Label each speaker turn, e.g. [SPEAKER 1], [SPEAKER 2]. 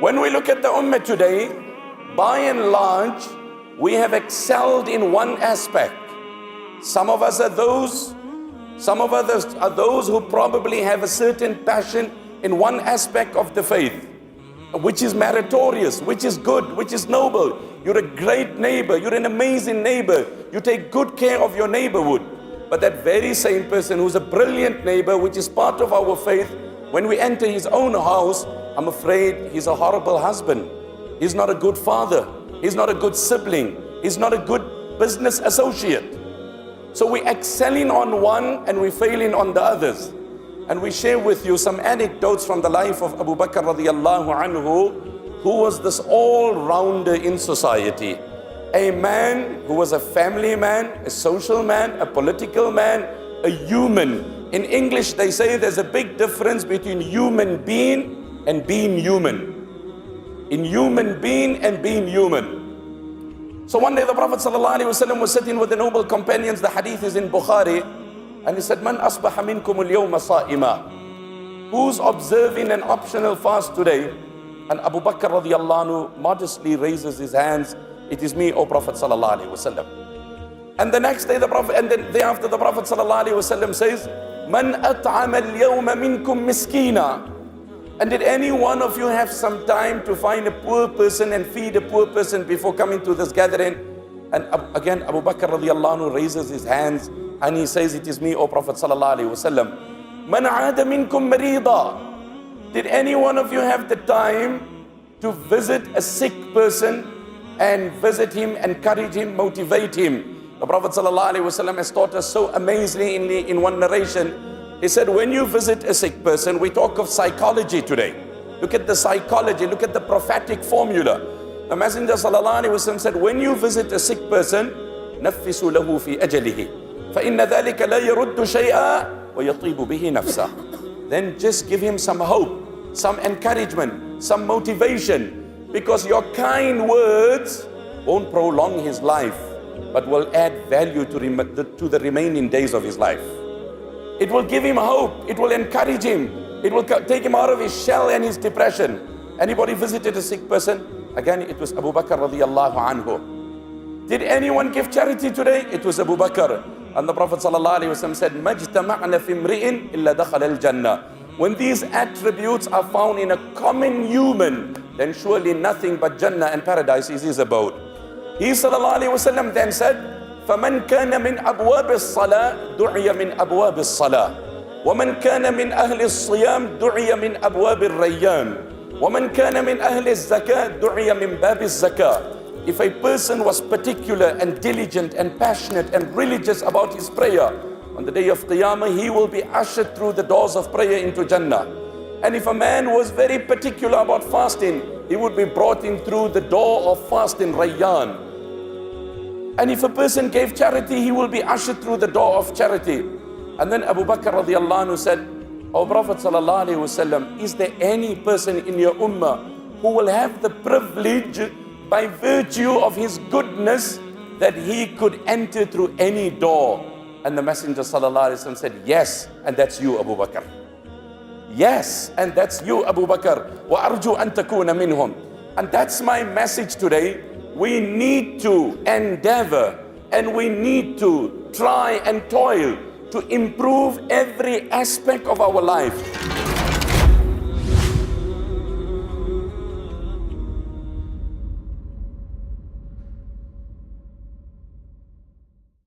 [SPEAKER 1] When we look at the ummah today, by and large, we have excelled in one aspect. Some of us are those who probably have a certain passion in one aspect of the faith, which is meritorious, which is good, which is noble. You're a great neighbor, you're an amazing neighbor, you take good care of your neighborhood. But that very same person who's a brilliant neighbor, which is part of our faith, when we enter his own house, I'm afraid he's a horrible husband. He's not a good father. He's not a good sibling. He's not a good business associate. So we excelling on one and we failing on the others. And we share with you some anecdotes from the life of Abu Bakr radiallahu anhu, who was this all-rounder in society. A man who was a family man, a social man, a political man, a human. In English they say there's a big difference between human being and being human. In human being and being human. So one day the Prophet ﷺ was sitting with the noble companions, the hadith is in Bukhari, and he said, Man asbaha minkum al-yawma sa'ima. Who's observing an optional fast today? And Abu Bakr radiallahu anhu modestly raises his hands. It is me, O Prophet ﷺ. And the next day the Prophet, and then the day after the Prophet ﷺ says, Man at'ama al-yawma minkum miskina. And did any one of you have some time to find a poor person and feed a poor person before coming to this gathering? And again Abu Bakr radiallahu anhu raises his hands and he says, it is me, O Prophet sallallahu alaihi wasallam. Man aada minkum marida. Did any one of you have the time to visit a sick person and visit him, encourage him, motivate him? The Prophet sallallahu alaihi wasallam has taught us so amazingly in one narration. He said, when you visit a sick person, we talk of psychology today. Look at the psychology, look at the prophetic formula. The Messenger sallallahu alaihi wasallam said, when you visit a sick person, نفسوا له في أجله فإن ذلك لا يرد شيئا ويطيب به نفسه. Then just give him some hope, some encouragement, some motivation, because your kind words won't prolong his life, but will add value to the remaining days of his life. It will give him hope. It will encourage him. It will take him out of his shell and his depression. Anybody visited a sick person? Again, it was Abu Bakr radiallahu anhu. Did anyone give charity today? It was Abu Bakr. And the Prophet sallallahu alaihi wasallam said, "Majtama'na fi imri'in illa dakhala al-jannah." When these attributes are found in a common human, then surely nothing but Jannah and paradise is his abode. He sallallahu alaihi wasallam then said, فمن كان من أبواب الصلاة دعي من أبواب الصلاة ومن كان من أهل الصيام دعي من أبواب الريان ومن كان من أهل الزكاة دعي من باب الزكاة. If a person was particular and diligent and passionate and religious about his prayer, on the day of Qiyamah he will be ushered through the doors of prayer into Jannah. And if a man was very particular about fasting, he would be brought in through the door of fasting, Rayyan. And if a person gave charity, he will be ushered through the door of charity. And then Abu Bakr radiallahu anhu said, O Prophet sallallahu alaihi wasallam, is there any person in your ummah who will have the privilege by virtue of his goodness that he could enter through any door? And the Messenger sallallahu alaihi wasallam said, yes, and that's you, Abu Bakr. Yes, and that's you, Abu Bakr. وَأَرْجُوا أَن تَكُونَ مِنْهُمْ. And that's my message today. We need to endeavor and we need to try and toil to improve every aspect of our life.